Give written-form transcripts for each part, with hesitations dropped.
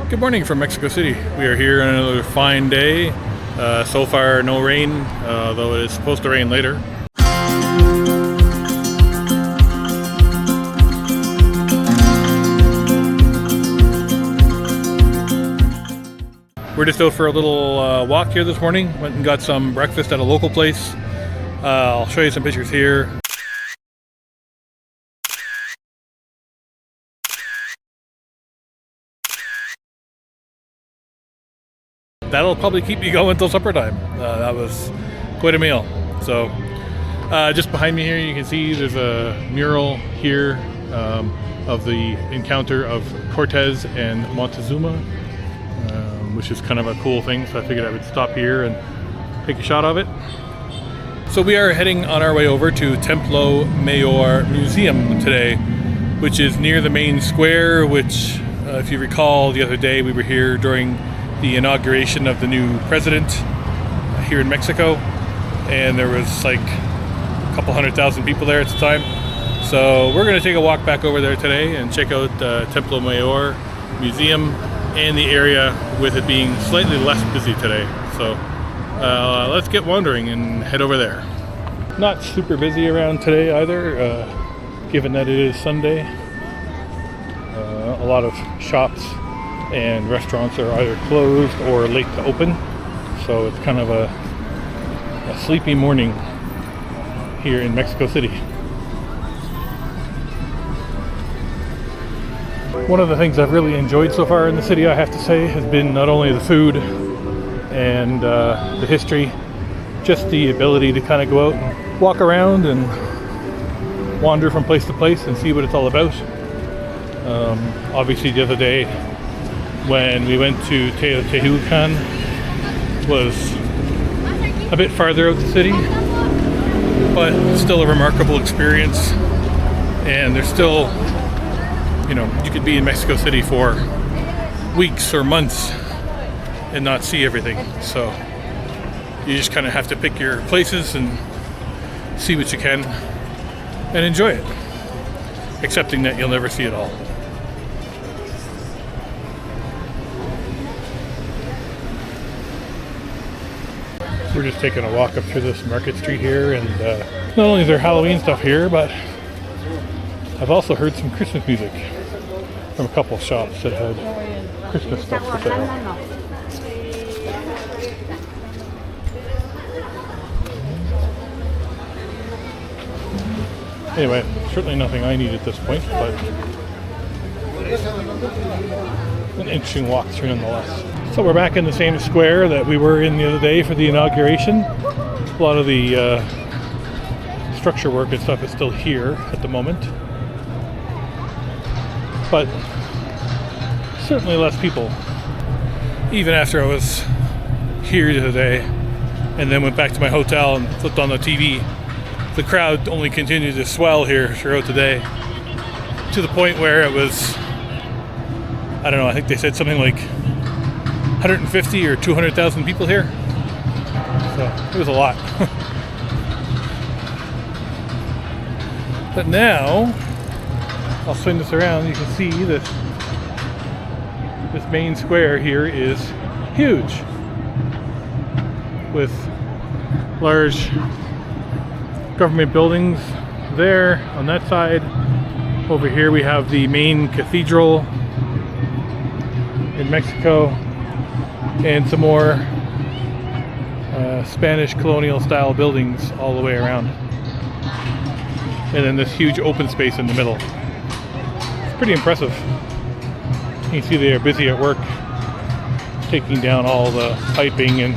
Good morning from Mexico City. We are here on another fine day. So far, no rain, though it is supposed to rain later. We're just out for a little walk here this morning. Went and got some breakfast at a local place. I'll show you some pictures here. That'll probably keep me going until supper time. That was quite a meal. So just behind me here you can see there's a mural here of the encounter of Cortez and Montezuma, which is kind of a cool thing, so I figured I would stop here and take a shot of it. So we are heading on our way over to Templo Mayor Museum today, which is near the main square, which if you recall the other day we were here during the inauguration of the new president here in Mexico, and there was like a couple 100,000 people there at the time. So we're going to take a walk back over there today and check out Templo Mayor Museum and the area, with it being slightly less busy today. So let's get wandering and head over there. Not super busy around today either, given that it is Sunday. A lot of shops and restaurants are either closed or late to open, so it's kind of a sleepy morning here in Mexico City. One of the things I've really enjoyed so far in the city, I have to say, has been not only the food and the history, just the ability to kind of go out and walk around and wander from place to place and see what it's all about. Obviously the other day when we went to Teotihuacan was a bit farther out the city, but still a remarkable experience. And there's still, you could be in Mexico City for weeks or months and not see everything. So you just kind of have to pick your places and see what you can and enjoy it, accepting that you'll never see it all. We're just taking a walk up through this market street here, and not only is there Halloween stuff here, but I've also heard some Christmas music from a couple shops that had Christmas stuff for sale. Anyway, certainly nothing I need at this point, but an interesting walk through nonetheless. So we're back in the same square that we were in the other day for the inauguration. A lot of the structure work and stuff is still here at the moment, but certainly less people. Even after I was here the other day and then went back to my hotel and flipped on the TV, the crowd only continued to swell here throughout the day, to the point where it was, I don't know, I think they said something like 150 or 200,000 people here. So it was a lot. But now, I'll swing this around, you can see that this main square here is huge, with large government buildings there on that side. Over here we have the main cathedral in Mexico, and some more Spanish colonial style buildings all the way around. And then this huge open space in the middle. It's pretty impressive. You can see they are busy at work taking down all the piping and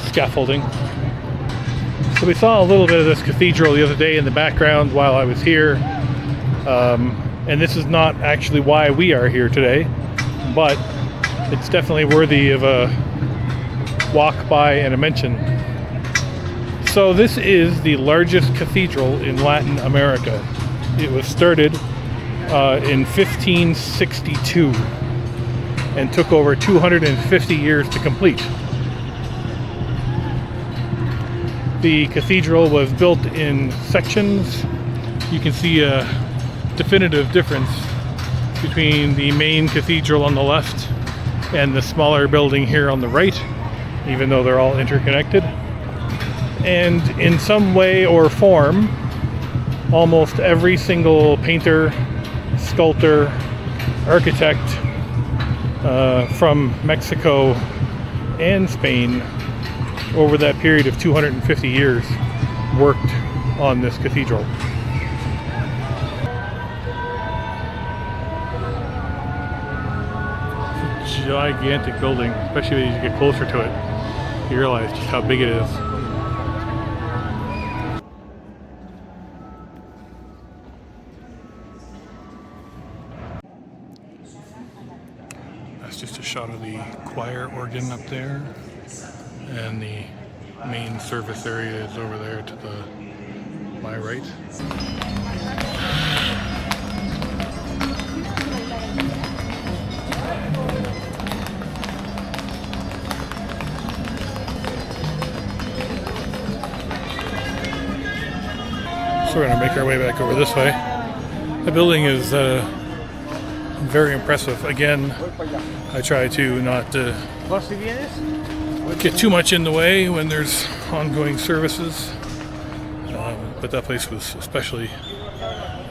scaffolding. So we saw a little bit of this cathedral the other day in the background while I was here. And this is not actually why we are here today, but it's definitely worthy of a walk by and a mention. So this is the largest cathedral in Latin America. It was started in 1562 and took over 250 years to complete. The cathedral was built in sections. You can see a definitive difference between the main cathedral on the left and the smaller building here on the right, even though they're all interconnected. And in some way or form, almost every single painter, sculptor, architect from Mexico and Spain over that period of 250 years worked on this cathedral. It's a gigantic building, especially as you get closer to it, you realize just how big it is. That's just a shot of the choir organ up there, and the main service area is over there to my right. So we're going to make our way back over this way. The building is very impressive. Again, I try to not get too much in the way when there's ongoing services, but that place was especially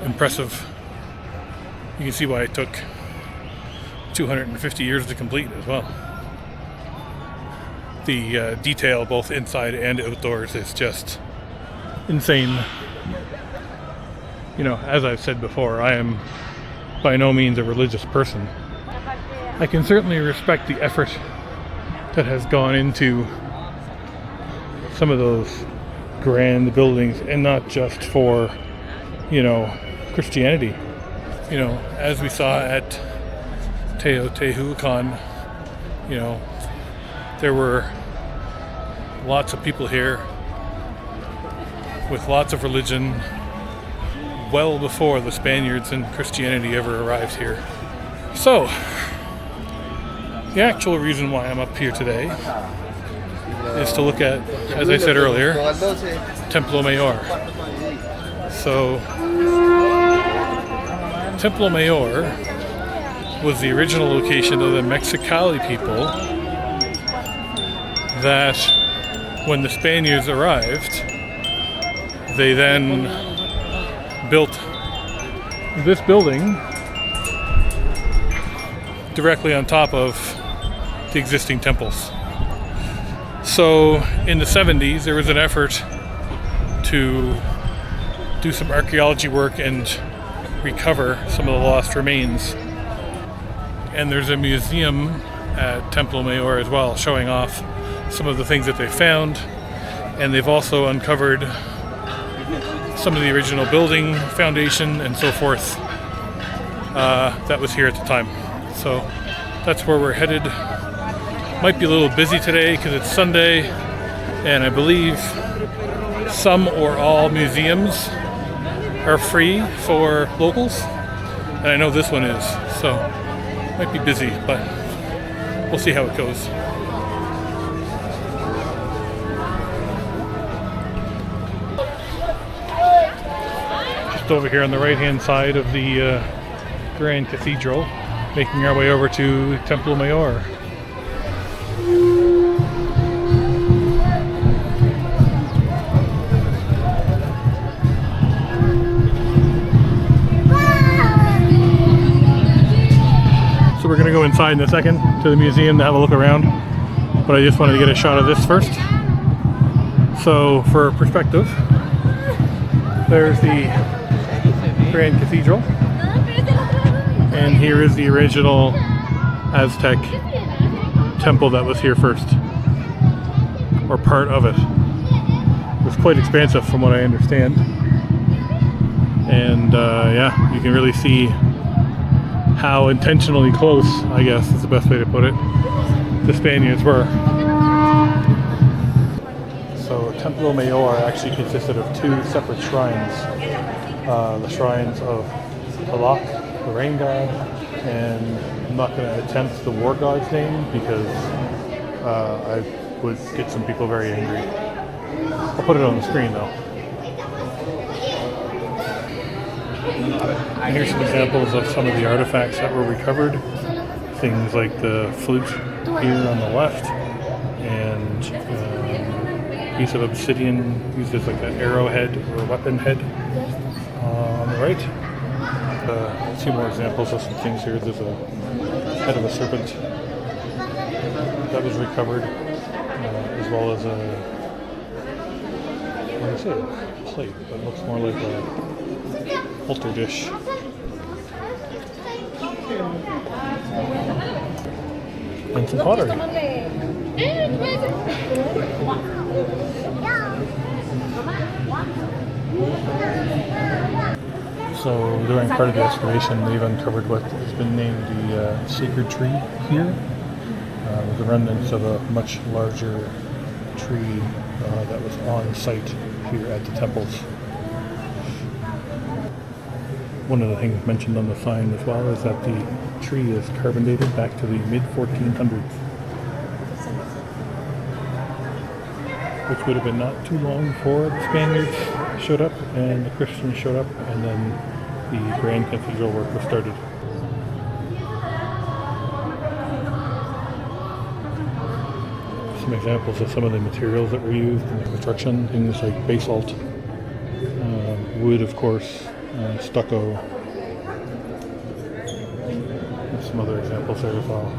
impressive. You can see why it took 250 years to complete as well. The detail both inside and outdoors is just insane. You know, as I've said before, I am by no means a religious person. I can certainly respect the effort that has gone into some of those grand buildings, and not just for, you know, Christianity. You know, as we saw at Teotihuacan, you know, there were lots of people here with lots of religion well before the Spaniards and Christianity ever arrived here. So, the actual reason why I'm up here today is to look at, as I said earlier, Templo Mayor. So, Templo Mayor was the original location of the Mexicali people that, when the Spaniards arrived, they then built this building directly on top of the existing temples. So in the 70s there was an effort to do some archaeology work and recover some of the lost remains, and there's a museum at Templo Mayor as well showing off some of the things that they found, and they've also uncovered some of the original building foundation and so forth that was here at the time. So that's where we're headed. Might be a little busy today because it's Sunday, and I believe some or all museums are free for locals, and I know this one is, so might be busy, but we'll see how it goes. Over here on the right hand side of the Grand Cathedral, making our way over to Templo Mayor. So we're going to go inside in a second to the museum to have a look around, but I just wanted to get a shot of this first. So for perspective, there's the Grand Cathedral, and here is the original Aztec temple that was here first, or part of it. It was quite expansive from what I understand, and yeah, you can really see how intentionally close, I guess is the best way to put it, the Spaniards were. So Templo Mayor actually consisted of two separate shrines. The shrines of Tlaloc, the rain god, and I'm not going to attempt the war god's name because I would get some people very angry. I'll put it on the screen though. And here's some examples of some of the artifacts that were recovered things like the flute here on the left, and a piece of obsidian used as like an arrowhead or a weapon head on the right. A few more examples of some things here. There's a head of a serpent that was recovered, as well as what do I say, a plate, but it looks more like a altar dish. And some pottery. So during part of the excavation, they've uncovered what has been named the sacred tree here, with the remnants of a much larger tree that was on site here at the temples. One of the things mentioned on the sign as well is that the tree is carbon dated back to the mid-1400s, which would have been not too long before the Spaniards showed up and the Christians showed up, and then the Grand Cathedral work was started. Some examples of some of the materials that were used in the construction, things like basalt, wood of course, stucco, and some other examples there as well.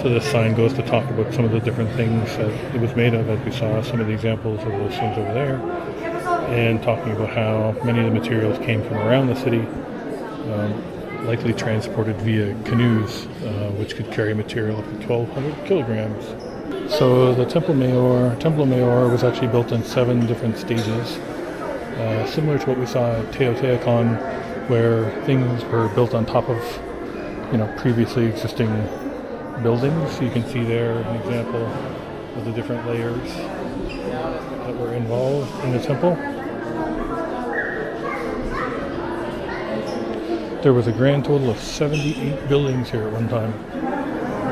So this sign goes to talk about some of the different things that it was made of, as we saw some of the examples of those things over there, and talking about how many of the materials came from around the city, likely transported via canoes, which could carry material up to 1,200 kilograms. So the Templo Mayor was actually built in 7 different stages, similar to what we saw at Teotihuacan, where things were built on top of, previously existing buildings. So you can see there an example of the different layers that were involved in the temple. There was a grand total of 78 buildings here at one time,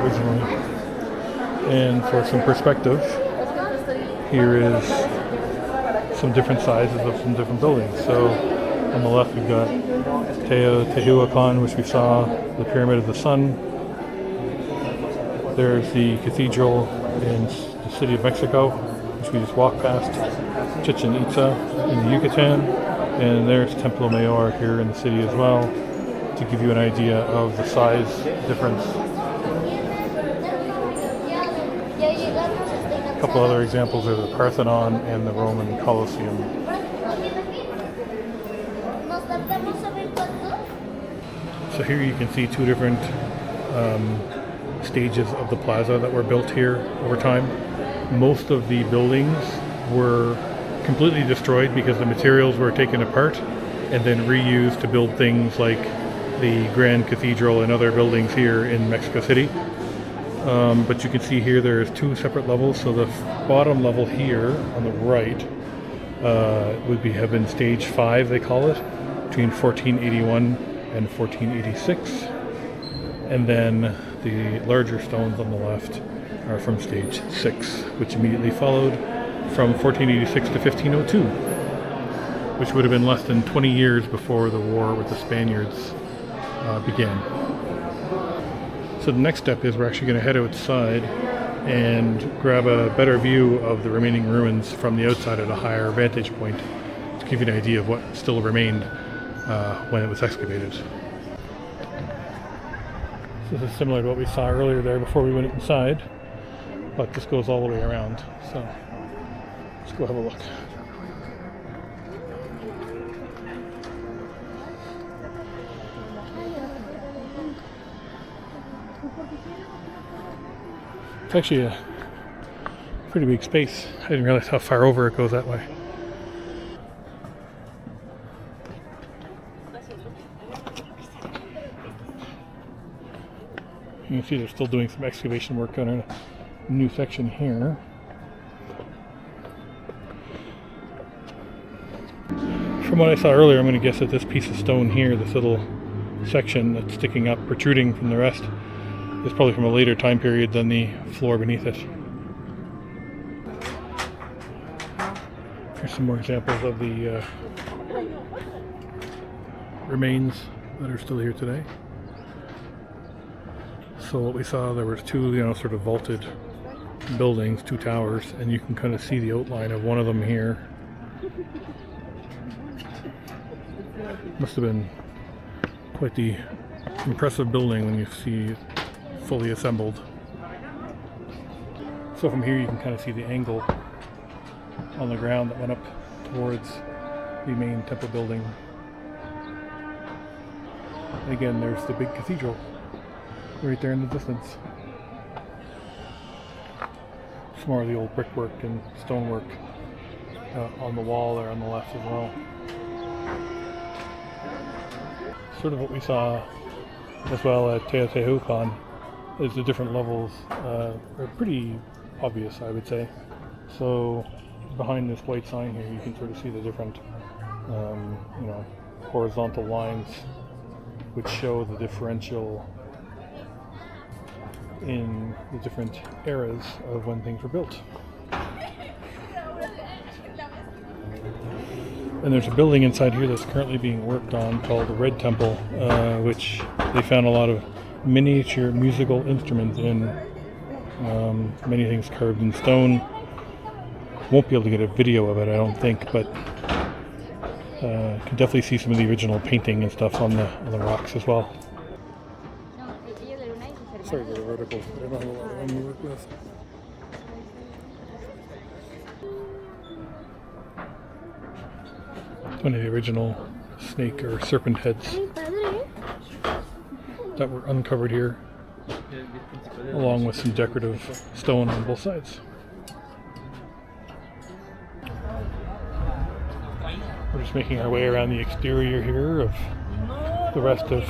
originally. And for some perspective, here is some different sizes of some different buildings. So on the left we've got Teotihuacan, which we saw, the Pyramid of the Sun. There's the cathedral in the city of Mexico, which we just walked past, Chichen Itza in the Yucatan, and there's Templo Mayor here in the city as well, to give you an idea of the size difference. A couple other examples are the Parthenon and the Roman Colosseum. So here you can see 2 different stages of the plaza that were built here over time. Most of the buildings were completely destroyed because the materials were taken apart and then reused to build things like the Grand Cathedral and other buildings here in Mexico City. But you can see here there's 2 separate levels. So the bottom level here on the right have been stage 5, they call it, between 1481 and 1486. And then the larger stones on the left are from stage 6, which immediately followed from 1486 to 1502, which would have been less than 20 years before the war with the Spaniards began. So the next step is we're actually going to head outside and grab a better view of the remaining ruins from the outside at a higher vantage point to give you an idea of what still remained when it was excavated. This is similar to what we saw earlier there before we went inside, but this goes all the way around. So let's go have a look. It's actually a pretty big space. I didn't realize how far over it goes that way. You can see they're still doing some excavation work on a new section here. From what I saw earlier, I'm going to guess that this piece of stone here, this little section that's sticking up, protruding from the rest, is probably from a later time period than the floor beneath it. Here's some more examples of the remains that are still here today. So what we saw, there was two, sort of vaulted buildings, two towers, and you can kind of see the outline of one of them here. Must have been quite the impressive building when you see it fully assembled. So from here you can kind of see the angle on the ground that went up towards the main temple building. And again, there's the big cathedral right there in the distance. Some more of the old brickwork and stonework on the wall there on the left as well. Sort of what we saw as well at Teotihuacan is the different levels are pretty obvious, I would say. So behind this white sign here, you can sort of see the different, horizontal lines which show the differential in the different eras of when things were built. And there's a building inside here that's currently being worked on called the Red Temple, which they found a lot of miniature musical instruments in, many things carved in stone. Won't be able to get a video of it, I don't think, but can definitely see some of the original painting and stuff on the rocks as well. Sorry for the vertical, but I don't have a lot of them to work with. One of the original snake or serpent heads that were uncovered here, along with some decorative stone on both sides. We're just making our way around the exterior here of the rest of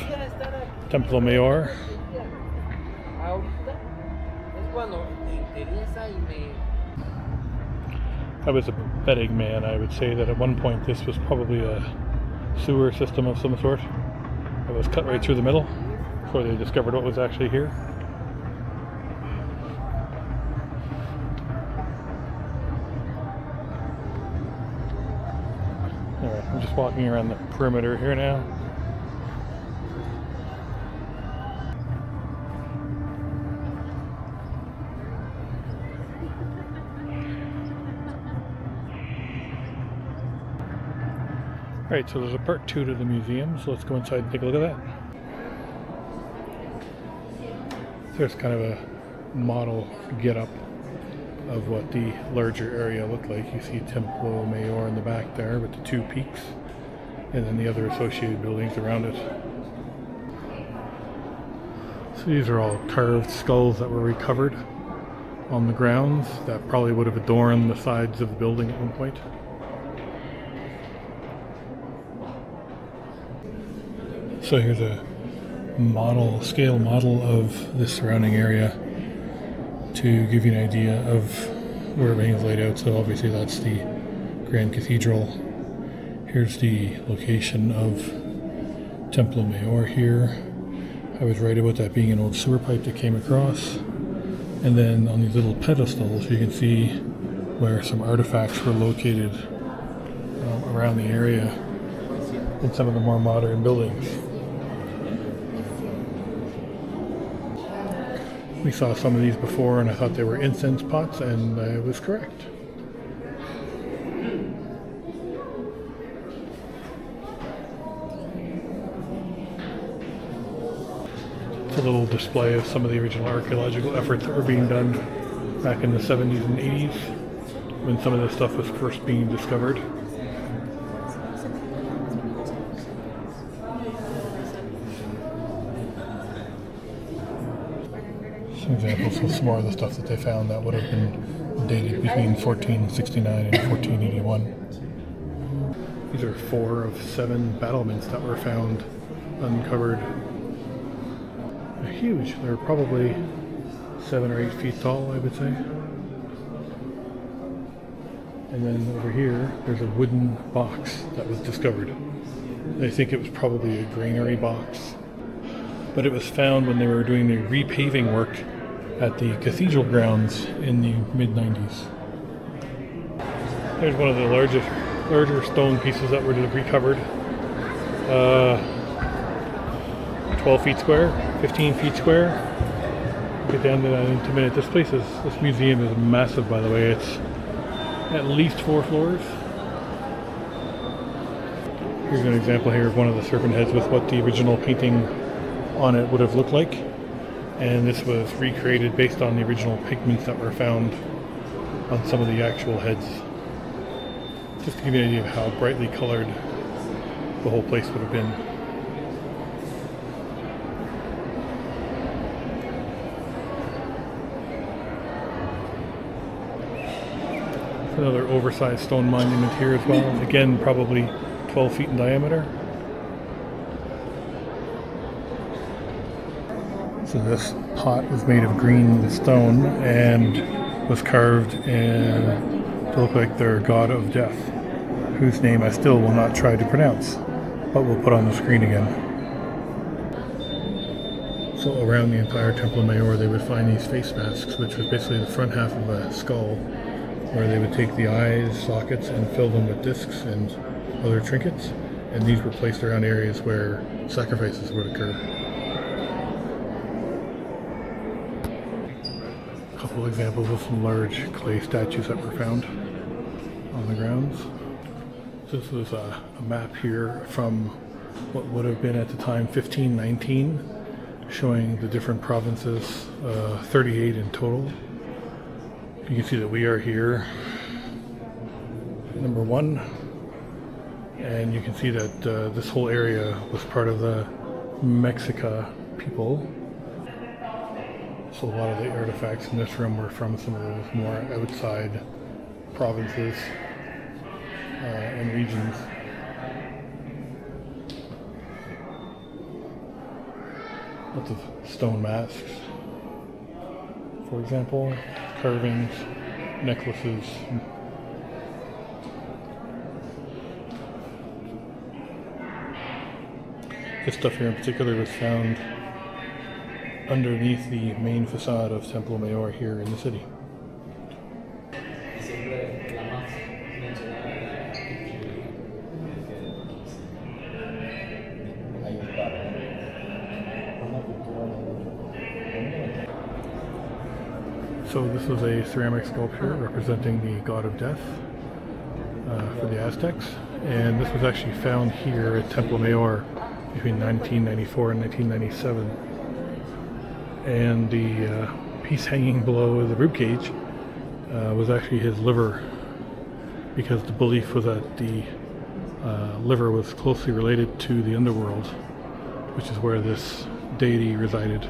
Templo Mayor. I was a betting man. I would say that at one point this was probably a sewer system of some sort. It was cut right through the middle before they discovered what was actually here. Alright, I'm just walking around the perimeter here now. Alright, so there's a part 2 to the museum, so let's go inside and take a look at that. There's kind of a model get-up of what the larger area looked like. You see Templo Mayor in the back there with the two peaks, and then the other associated buildings around it. So these are all carved skulls that were recovered on the grounds that probably would have adorned the sides of the building at one point. So here's a scale model of this surrounding area to give you an idea of where everything's laid out. So obviously that's the Grand Cathedral. Here's the location of Templo Mayor here. I was right about that being an old sewer pipe that came across. And then on these little pedestals you can see where some artifacts were located around the area in some of the more modern buildings. We saw some of these before and I thought they were incense pots, and I was correct. It's a little display of some of the original archaeological efforts that were being done back in the 70s and 80s when some of this stuff was first being discovered. Some examples of some more of the stuff that they found that would have been dated between 1469 and 1481. These are 4 of 7 battlements that were found uncovered. They're huge. They're probably 7 or 8 feet tall, I would say. And then over here, there's a wooden box that was discovered. I think it was probably a granary box. But it was found when they were doing the repaving work at the cathedral grounds in the mid-90s. There's one of the largest larger stone pieces that were recovered. 12 feet square, 15 feet square. Get down to that in a minute. This museum is massive, by the way. It's at least 4 floors. Here's an example here of one of the serpent heads with what the original painting on it would have looked like. And this was recreated based on the original pigments that were found on some of the actual heads. Just to give you an idea of how brightly colored the whole place would have been. Another oversized stone monument here as well. Again, probably 12 feet in diameter. So this pot was made of green stone and was carved to look like their god of death, whose name I still will not try to pronounce, but we'll put on the screen again. So around the entire Templo Mayor they would find these face masks, which was basically the front half of a skull, where they would take the eyes, sockets, and fill them with discs and other trinkets, and these were placed around areas where sacrifices would occur. A couple examples of some large clay statues that were found on the grounds. This was a map here from what would have been at the time 1519, showing the different provinces, 38 in total. You can see that we are here, number 1, and you can see that this whole area was part of the Mexica people. So a lot of the artifacts in this room were from some of those more outside provinces and regions. Lots of stone masks, for example, carvings, necklaces. This stuff here in particular was found underneath the main facade of Templo Mayor here in the city. So this was a ceramic sculpture representing the god of death for the Aztecs, and this was actually found here at Templo Mayor between 1994 and 1997. And the piece hanging below the ribcage was actually his liver, because the belief was that the liver was closely related to the underworld, which is where this deity resided.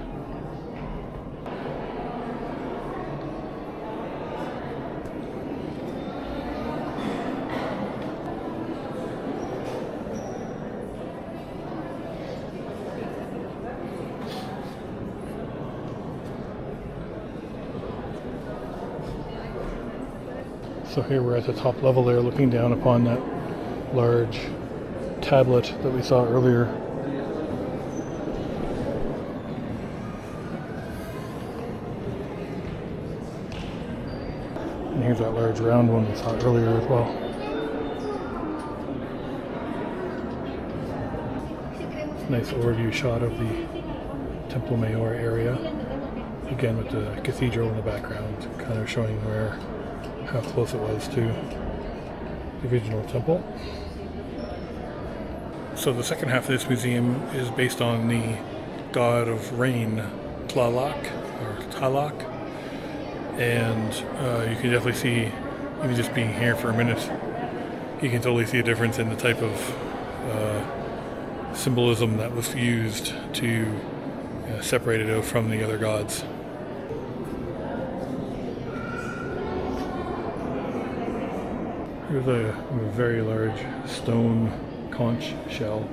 So here we're at the top level there, looking down upon that large tablet that we saw earlier. And here's that large round one we saw earlier as well. Nice overview shot of the Templo Mayor area, again with the cathedral in the background, kind of showing how close it was to the original temple. So the second half of this museum is based on the god of rain, Tlaloc, and you can definitely see, even just being here for a minute, you can totally see a difference in the type of symbolism that was used to separate it out from the other gods. Here's a very large stone conch shell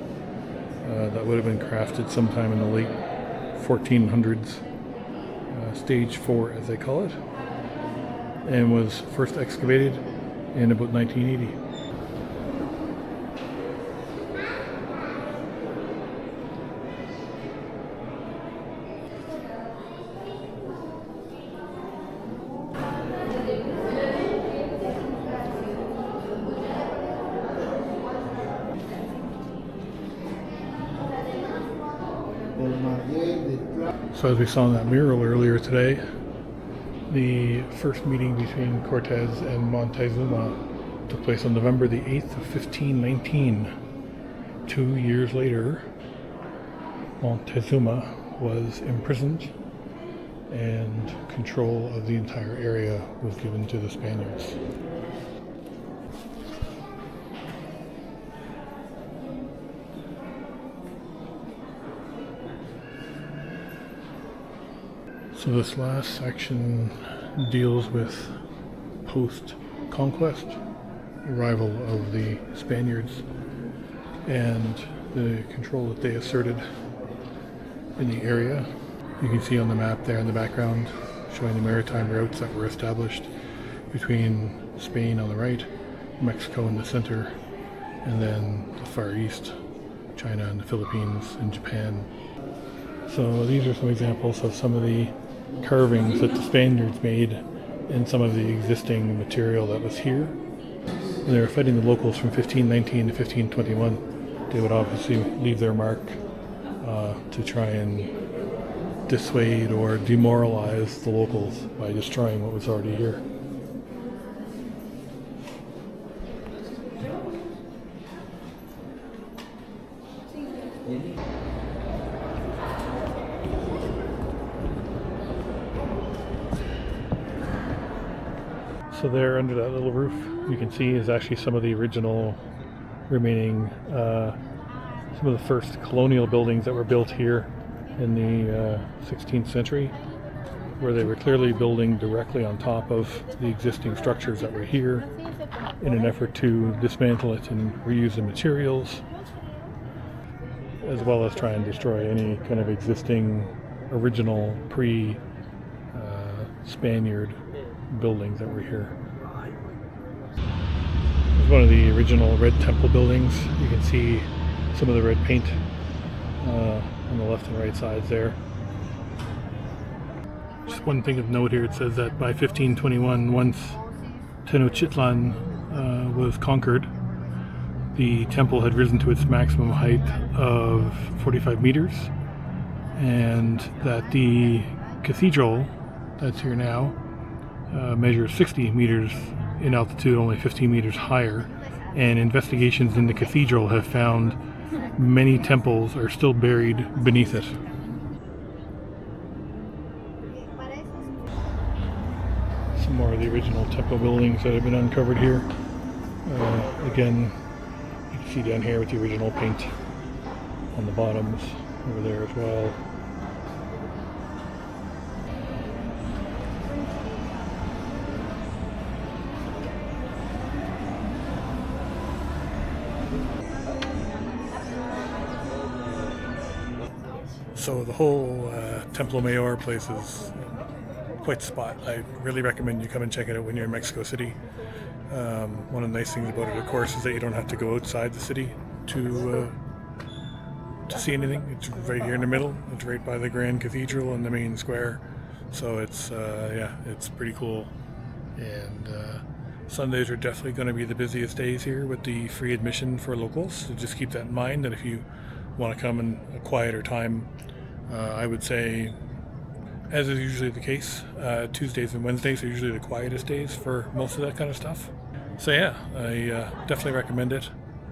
that would have been crafted sometime in the late 1400s, stage 4 as they call it, and was first excavated in about 1980. So as we saw in that mural earlier today, the first meeting between Cortez and Montezuma took place on November the 8th of 1519. 2 years later, Montezuma was imprisoned and control of the entire area was given to the Spaniards. So this last section deals with post-conquest, arrival of the Spaniards, and the control that they asserted in the area. You can see on the map there in the background showing the maritime routes that were established between Spain on the right, Mexico in the center, and then the Far East, China and the Philippines and Japan. So these are some examples of some of the carvings that the Spaniards made in some of the existing material that was here. When they were fighting the locals from 1519 to 1521, they would obviously leave their mark to try and dissuade or demoralize the locals by destroying what was already here. So there under that little roof you can see is actually some of the original remaining, some of the first colonial buildings that were built here in the 16th century, where they were clearly building directly on top of the existing structures that were here in an effort to dismantle it and reuse the materials, as well as try and destroy any kind of existing original pre-Spaniard buildings that were here. This is one of the original Red Temple buildings. You can see some of the red paint on the left and right sides there. Just one thing of note here, it says that by 1521, once Tenochtitlan was conquered, the temple had risen to its maximum height of 45 meters, and that the cathedral that's here now measures 60 meters in altitude, only 15 meters higher, and investigations in the cathedral have found many temples are still buried beneath it. Some more of the original temple buildings that have been uncovered here. Again, you can see down here with the original paint on the bottoms over there as well. So the whole Templo Mayor place is quite the spot. I really recommend you come and check it out when you're in Mexico City. One of the nice things about it, of course, is that you don't have to go outside the city to see anything. It's right here in the middle. It's right by the Grand Cathedral and the main square. So it's it's pretty cool. And Sundays are definitely going to be the busiest days here with the free admission for locals. So just keep that in mind, that if you want to come in a quieter time, I would say, as is usually the case, Tuesdays and Wednesdays are usually the quietest days for most of that kind of stuff. So yeah, I definitely recommend it.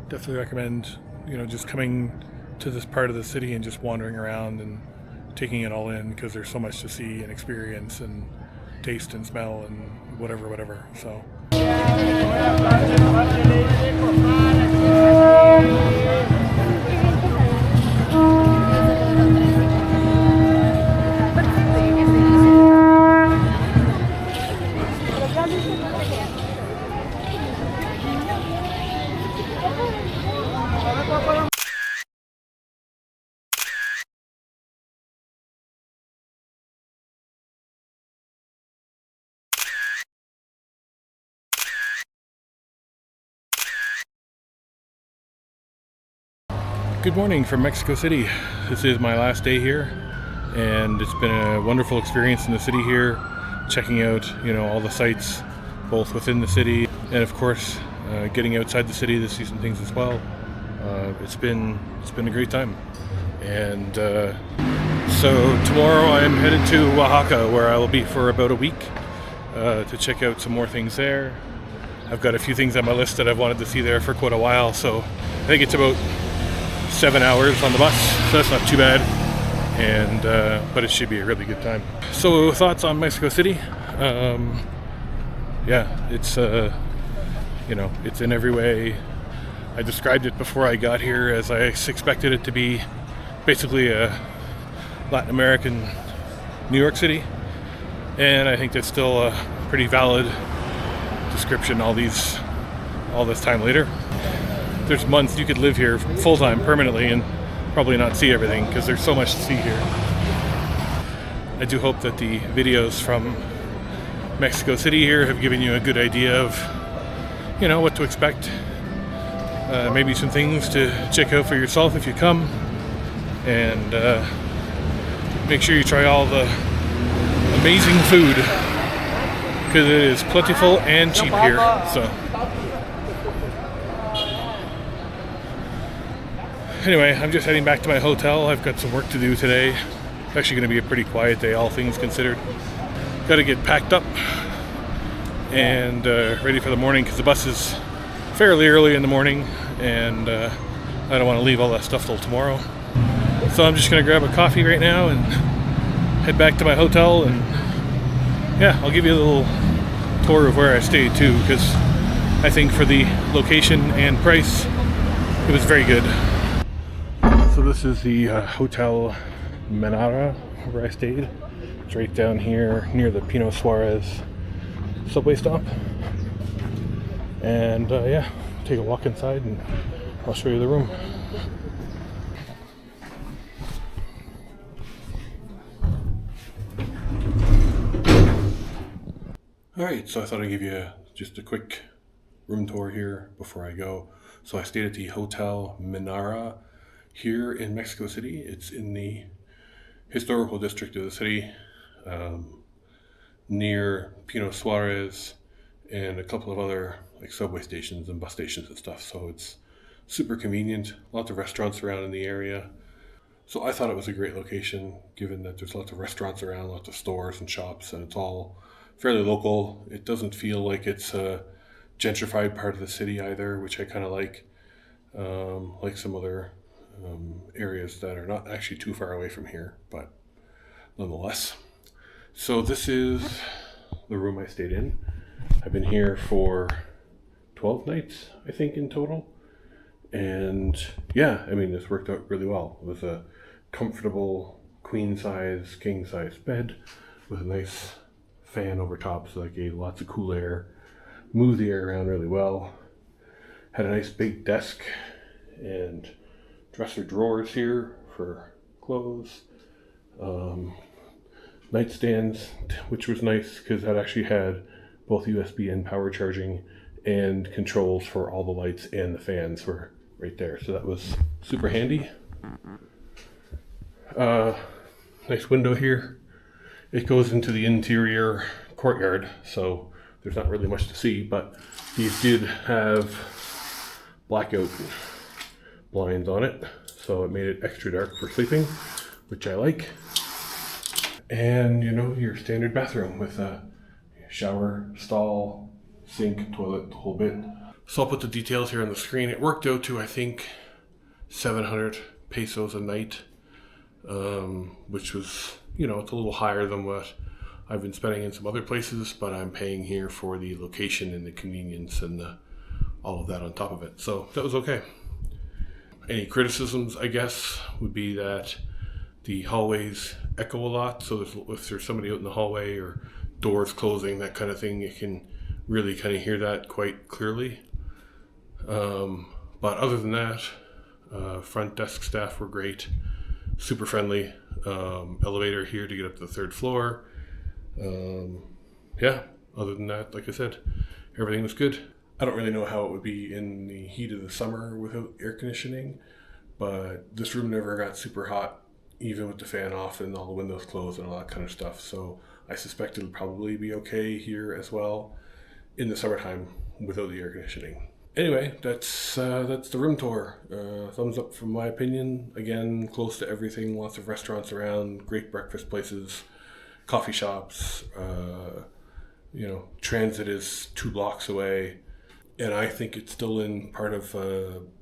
Definitely recommend, just coming to this part of the city and just wandering around and taking it all in, because there's so much to see and experience and taste and smell and whatever. So. Good morning from Mexico City. This is my last day here, and it's been a wonderful experience in the city here, checking out, all the sights, both within the city and, of course, getting outside the city to see some things as well. It's been a great time. And so tomorrow I'm headed to Oaxaca, where I will be for about a week to check out some more things there. I've got a few things on my list that I've wanted to see there for quite a while, so I think it's about 7 hours on the bus, so that's not too bad. And but it should be a really good time. So thoughts on Mexico City? Yeah, it's it's in every way. I described it before I got here as I expected it to be basically a Latin American New York City, and I think that's still a pretty valid description all this time later. There's months you could live here full-time permanently and probably not see everything because there's so much to see here. I do hope that the videos from Mexico City here have given you a good idea of what to expect. Maybe some things to check out for yourself if you come, and make sure you try all the amazing food because it is plentiful and cheap here. So anyway, I'm just heading back to my hotel. I've got some work to do today. It's actually going to be a pretty quiet day, all things considered. Got to get packed up and ready for the morning because the bus is fairly early in the morning, and I don't want to leave all that stuff till tomorrow. So I'm just going to grab a coffee right now and head back to my hotel, and yeah, I'll give you a little tour of where I stayed too, because I think for the location and price, it was very good. So this is the Hotel Menara where I stayed. It's right down here near the Pino Suarez subway stop. And yeah, take a walk inside and I'll show you the room. Alright, so I thought I'd give you just a quick room tour here before I go. So I stayed at the Hotel Menara here in Mexico City. It's in the historical district of the city, near Pino Suarez and a couple of other like subway stations and bus stations and stuff. So it's super convenient. Lots of restaurants around in the area. So I thought it was a great location, given that there's lots of restaurants around, lots of stores and shops, and it's all fairly local. It doesn't feel like it's a gentrified part of the city either, which I kind of like some other areas that are not actually too far away from here, but nonetheless. So this is the room I stayed in. I've been here for 12 nights, I think, in total. And yeah, I mean, this worked out really well. It was a comfortable queen size, king size bed with a nice fan over top, so that gave lots of cool air, moved the air around really well. Had a nice big desk and dresser drawers here for clothes. Nightstands, which was nice because that actually had both USB and power charging, and controls for all the lights, and the fans were right there, so that was super handy. Nice window here. It goes into the interior courtyard, so there's not really much to see, but these did have blackout blinds on it, so it made it extra dark for sleeping, which I like. And your standard bathroom with a shower, stall, sink, toilet, the whole bit. So I'll put the details here on the screen. It worked out to, I think, 700 pesos a night, which was, it's a little higher than what I've been spending in some other places, but I'm paying here for the location and the convenience and all of that on top of it. So that was okay. Any criticisms, I guess, would be that the hallways echo a lot. So if there's somebody out in the hallway or doors closing, that kind of thing, you can really kind of hear that quite clearly. But other than that, front desk staff were great, super friendly. Elevator here to get up to the third floor. Yeah, other than that, like I said, everything was good. I don't really know how it would be in the heat of the summer without air conditioning, but this room never got super hot, even with the fan off and all the windows closed and all that kind of stuff. So I suspect it'll probably be okay here as well in the summertime without the air conditioning. Anyway, that's the room tour. Thumbs up from my opinion. Again, close to everything. Lots of restaurants around. Great breakfast places, coffee shops. Transit is 2 blocks away, and I think it's still in part of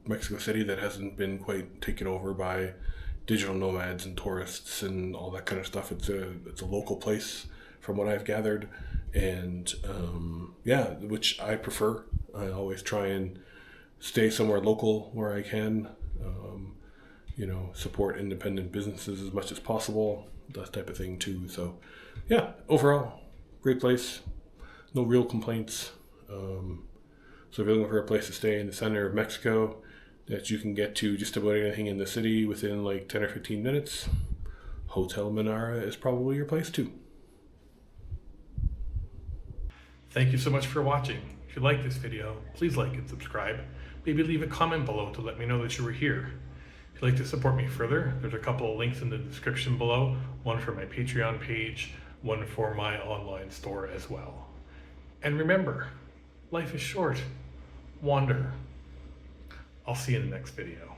Mexico City that hasn't been quite taken over by digital nomads and tourists and all that kind of stuff. It's a local place, from what I've gathered, and yeah, which I prefer. I always try and stay somewhere local where I can. Support independent businesses as much as possible. That type of thing too. So, yeah, overall, great place. No real complaints. So if you're looking for a place to stay in the center of Mexico that you can get to just about anything in the city within like 10 or 15 minutes, Hotel Manara is probably your place too. Thank you so much for watching. If you like this video, please like and subscribe. Maybe leave a comment below to let me know that you were here. If you'd like to support me further, there's a couple of links in the description below, one for my Patreon page, one for my online store as well. And remember, life is short. Wander. I'll see you in the next video.